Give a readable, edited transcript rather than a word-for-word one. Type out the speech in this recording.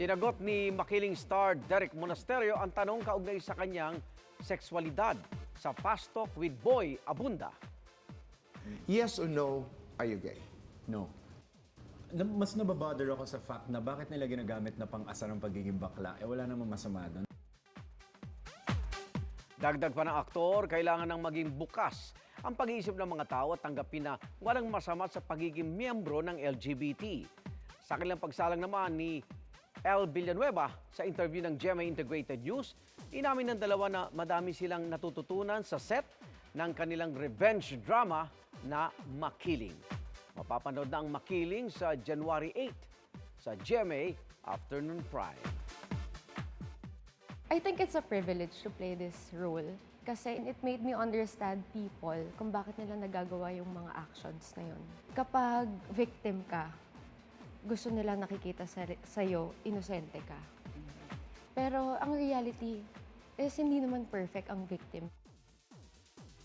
Sinagot ni makiling star Derek Monasterio ang tanong kaugnay sa kanyang sexualidad sa Fast Talk with Boy Abunda. Yes or no, are you gay? No. Mas nababother ako sa fact na bakit nila ginagamit na pang-asa ng pagiging bakla. Wala namang masama doon. Dagdag pa ng aktor, kailangan nang maging bukas ang pag-iisip ng mga tao at tanggapin na walang masama sa pagiging miyembro ng LGBT. Sa kanilang pagsalang naman ni El Villanueva sa interview ng GMA Integrated News, inamin ng dalawa na madami silang natututunan sa set ng kanilang revenge drama na Makiling. Mapapanood na ang Makiling sa January 8 sa GMA Afternoon Prime. I think it's a privilege to play this role kasi it made me understand people kung bakit nila nagagawa yung mga actions na yun. Kapag victim ka, gusto nila nakikita sa'yo, inosente ka. Pero ang reality is hindi naman perfect ang victim.